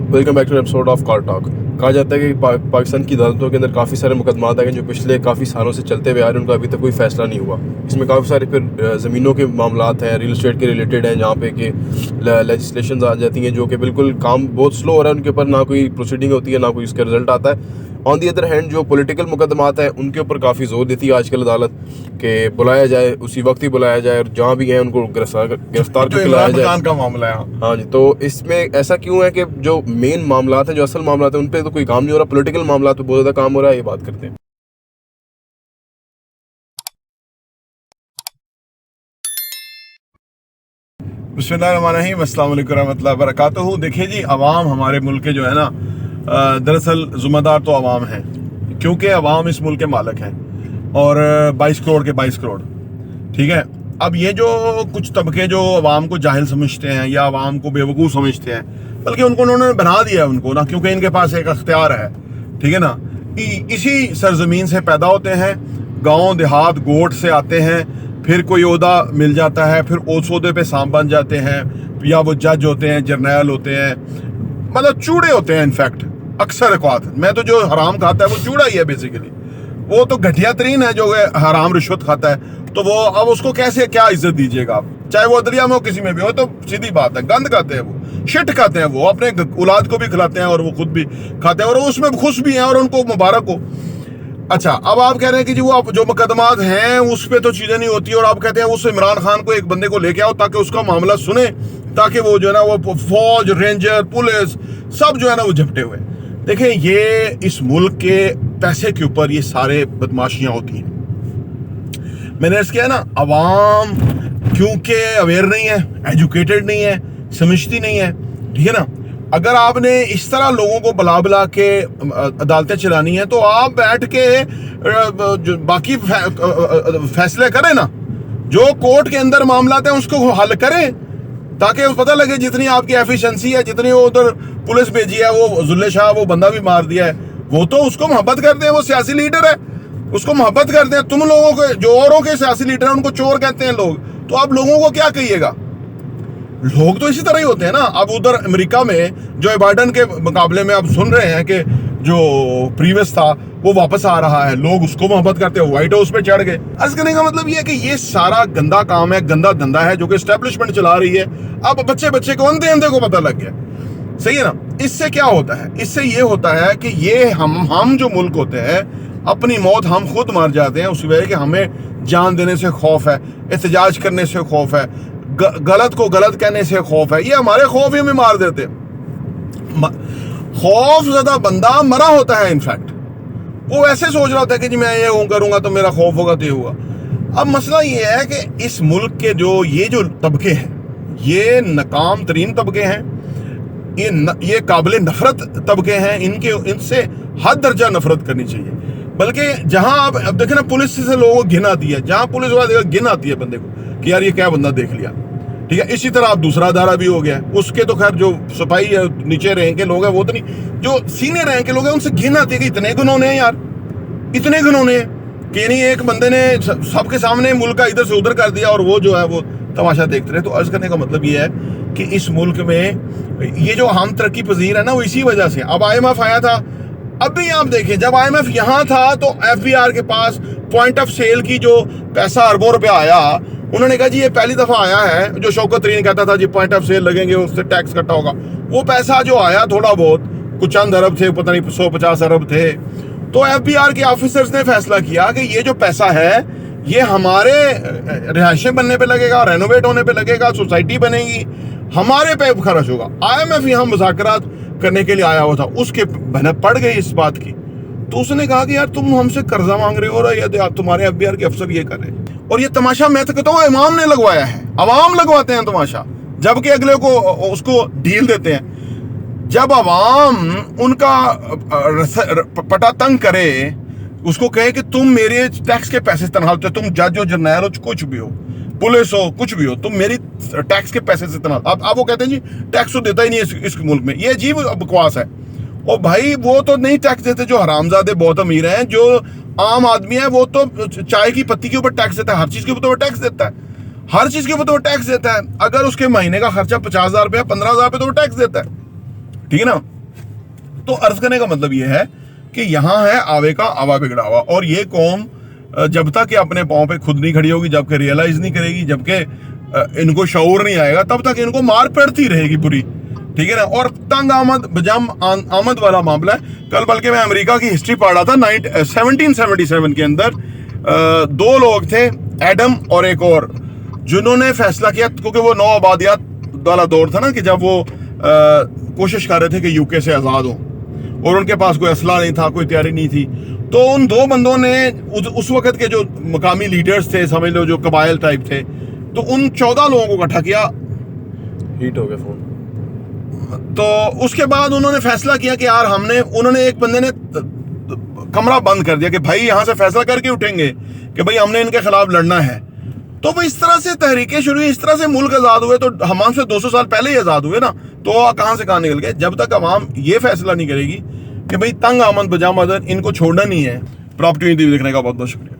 Welcome back to episode of car talk. कहा जाता है कि पाकिस्तान की अदालतों के अंदर काफ़ी सारे मुकदमात हैं जो पिछले काफ़ी सालों से चलते हुए आ रहे हैं, उनका अभी तक कोई फैसला नहीं हुआ। इसमें काफ़ी सारे फिर ज़मीनों के मामलात हैं, रियल एस्टेट के रिलेटेड हैं, जहाँ पे कि लेजिस्लेशन आ जाती हैं जो कि बिल्कुल काम बहुत स्लो हो रहा है, उनके ऊपर ना कोई प्रोसीडिंग होती है, ना कोई उसका रिजल्ट आता है। ऑन दी अदर हैंड जो पॉलिटिकल मुकदमात हैं उनके ऊपर काफ़ी जोर देती है आजकल अदालत कि बुलाया जाए, उसी वक्त ही बुलाया जाए और जहाँ भी हैं उनको गिरफ्तार करके लाया जाए। का मामला है। हाँ जी, तो इसमें ऐसा क्यों है कि जो मेन मामलात हैं, जो असल मामलात हैं, उन पे तो कोई काम नहीं हो रहा, पॉलिटिकल मामलात पे बहुत ज़्यादा काम हो रहा है। ये बात करते हैं। बिस्मिल्लाहिर्रहमानिर्रहीम, अस्सलाम वालेकुम रहमतुल्लाहि व बरकातहू। देखिए जी, अवाम हमारे मुल्क के जो है ना, दरअसल ज़िम्मेदार तो अवाम हैं, क्योंकि अवाम इस मुल्क के मालिक हैं और 22 करोड़ के 22 करोड़, ठीक है। अब ये जो कुछ तबके जो अवाम को जाहिल समझते हैं या अवाम को बेवकूफ़ समझते हैं, बल्कि उनको उन्होंने बना दिया है उनको ना, क्योंकि इनके पास एक अख्तियार है, ठीक है ना। इसी सरजमीन से पैदा होते हैं, गाँव देहात गोट से आते हैं, फिर कोई ओहदा मिल जाता है, फिर उस ओहदे पे सांप बन जाते हैं, या वो जज होते हैं, जर्नैल होते हैं, मतलब चूड़े होते हैं। इनफैक्ट अक्सर औक़ात मैं तो जो हराम खाता है वो चूड़ा ही है बेसिकली। वो तो घटिया तरीन है जो हराम रिश्वत खाता है, तो वो अब उसको कैसे क्या इज्जत दीजिएगा आप, चाहे वो अदलिया में हो किसी में भी हो। तो सीधी बात है, गंद खाते हैं वो, शिट खाते हैं वो, अपने औलाद को भी खिलाते हैं और वो खुद भी खाते हैं और उसमें खुश भी हैं और उनको मुबारक हो। अच्छा, अब आप कह रहे हैं कि जी वो जो मुकदमात हैं उस पर तो चीज़ें नहीं होती, और आप कहते हैं उस इमरान खान को एक बंदे को लेके आओ ताकि उसका मामला सुने, ताकि वो जो है ना वो फौज, रेंजर, पुलिस सब जो है ना वो झपटे हुए। देखिए, ये इस मुल्क के पैसे के ऊपर ये सारे बदमाशियां होती हैं। मैंने इसके ना, अवाम क्योंकि अवेयर नहीं है, एजुकेटेड नहीं है, समझती नहीं है, ठीक है ना। अगर आपने इस तरह लोगों को बुला के अदालतें चलानी है तो आप बैठ के बाकी फैसले करें ना, जो कोर्ट के अंदर मामला है उसको हल करें, ताकि पता लगे जितनी आपकी एफिशिएंसी है, जितनी वो उधर पुलिस भेजी है, वो जुल्ले शाह वो बंदा भी मार दिया है, वो तो उसको मोहब्बत करते हैं, वो सियासी लीडर है, उसको मोहब्बत करते हैं। तुम लोगों के जो औरों के सियासी लीडर हैं उनको चोर कहते हैं लोग, तो आप लोगों को क्या कहिएगा। लोग तो इसी तरह ही होते हैं ना। अब उधर अमेरिका में जो बाइडेन के मुकाबले में आप सुन रहे हैं कि जो प्रीवियस था वो वापस आ रहा है, लोग उसको मोहब्बत करते हैं, व्हाइट हाउस पे चढ़ गए। अर्ज करने का मतलब ये है कि ये सारा गंदा काम है, गंदा धंधा है जो कि एस्टेब्लिशमेंट चला रही है। अब बच्चे को अंधे को पता लग गया, सही है ना। इससे क्या होता है, इससे ये होता है कि ये हम जो मुल्क होते हैं, अपनी मौत हम खुद मार जाते हैं उस वजह कि हमें जान देने से खौफ है, एहतजाज करने से खौफ है, गलत को गलत कहने से खौफ है। ये हमारे खौफ ही हमें मार देते। खौफ ज़्यादा बंदा मरा होता है, इनफैक्ट वो ऐसे सोच रहा होता है कि जी मैं ये करूंगा तो मेरा खौफ होगा तो ये होगा। अब मसला ये है कि इस मुल्क के जो तबके हैं, ये नाकाम तरीन तबके हैं, ये काबिल नफरत तबके हैं, इनसे हद दर्जा नफरत करनी चाहिए। बल्कि जहां आप अब देखें ना, पुलिस से लोगों को घिन आती है, जहां पुलिस वाले घिन आती है बंदे को कि यार ये क्या बंदा देख लिया, ठीक है। इसी तरह आप दूसरा धारा भी हो गया, उसके तो खैर जो सिपाही है, नीचे रैंक के लोग हैं वो तो नहीं, जो सीनियर रैंक के लोग हैं उनसे घिन आती है कि इतने घिनौने हैं यार, इतने घिनौने हैं कि नहीं एक बंदे ने सबके सामने मुल्क का इधर से उधर कर दिया और वो जो है वो तमाशा देखते रहे। तो अर्ज करने का मतलब ये है कि इस मुल्क में ये जो हम तरक्की पजीर है ना, वो इसी वजह से। अब IMF आया था, अभी आप देखें जब IMF यहाँ था तो FBR के पास पॉइंट ऑफ सेल की जो पैसा अरबों रुपया आया, उन्होंने कहा जी ये पहली दफा आया है, जो शौकत तरीन कहता था जी पॉइंट ऑफ सेल लगेंगे उससे टैक्स कटा होगा, वो पैसा जो आया थोड़ा बहुत, कुछ चंद अरब थे, पता नहीं 150 अरब थे। तो FBR के ऑफिसर्स ने फैसला किया कि ये जो पैसा है ये हमारे रिहायशें बनने पे लगेगा, रेनोवेट होने पे लगेगा, सोसाइटी बनेगी, हमारे पे खर्च होगा। IMF यहाँ मुज़ाकरात करने के लिए आया हुआ था, उसके भनक पड़ गई इस बात की। तो उसने कहा कि यार तुम हमसे कर्जा मांग रहे हो और या तुम्हारे FBR के अफसर ये कर रहे हैं। और ये तमाशा मैं तो कहता हूँ इमाम ने लगवाया है, अवाम लगवाते हैं तमाशा, जबकि अगले को उसको डील देते हैं। जब अवाम उनका पटा तंग करे, उसको कहे कि तुम मेरे टैक्स के पैसे तनहाल हो, तुम जज हो, जर्नैल हो, कुछ भी हो, पुलिस हो, कुछ भी हो, तुम मेरी टैक्स के पैसे से तनहाल। अब वो कहते हैं जी टैक्स तो देता ही नहीं है इस मुल्क में, ये अजीब बकवास है। और भाई वो तो नहीं टैक्स देते जो हरामजादे बहुत अमीर हैं, जो आम आदमी है वो तो चाय की पत्ती के ऊपर टैक्स देता है, हर चीज के ऊपर टैक्स देता है, हर चीज के ऊपर तो टैक्स देता है। अगर उसके महीने का खर्चा 50,000 रुपया 15,000 रुपये तो वो टैक्स देता है, ठीक है ना। तो अर्ज करने का मतलब ये है कि यहाँ है आवे का आवा बिगड़ावा, और ये कौम जब तक कि अपने पाँव पे खुद नहीं खड़ी होगी, जबकि रियलाइज नहीं करेगी, जबकि इनको शऊर नहीं आएगा, तब तक इनको मार पड़ती रहेगी पूरी, ठीक है ना। और तंग आमद बजाम आमद वाला मामला है। कल बल्कि मैं अमेरिका की हिस्ट्री पढ़ रहा था, 1777 के अंदर दो लोग थे, एडम और एक और, जिन्होंने फैसला किया, क्योंकि वो नौ आबादियात वाला दौर था ना, कि जब वो कोशिश कर रहे थे कि यूके से आज़ाद हो, और उनके पास कोई असला नहीं था, कोई तैयारी नहीं थी। तो उन दो बंदों ने उस वक्त के जो मकामी लीडर्स थे, समझ लो जो कबाइल टाइप थे, तो उन 14 लोगों को इकट्ठा किया। हीट हो गया फोन। तो उसके बाद उन्होंने फैसला किया कि यार उन्होंने एक बंदे ने कमरा बंद कर दिया कि भाई यहाँ से फैसला करके उठेंगे कि भाई हमने इनके खिलाफ लड़ना है। तो भाई इस तरह से तहरीकें शुरू हुई, इस तरह से मुल्क आज़ाद हुए। तो हम हमसे 200 साल पहले ही आज़ाद हुए ना, तो कहाँ से कहाँ निकल गए। जब तक अवाम ये फैसला नहीं करेगी कि भाई तंग आमद बजाम आदत इनको छोड़ना नहीं है। प्रॉपर्टी देखने का बहुत बहुत शुक्रिया।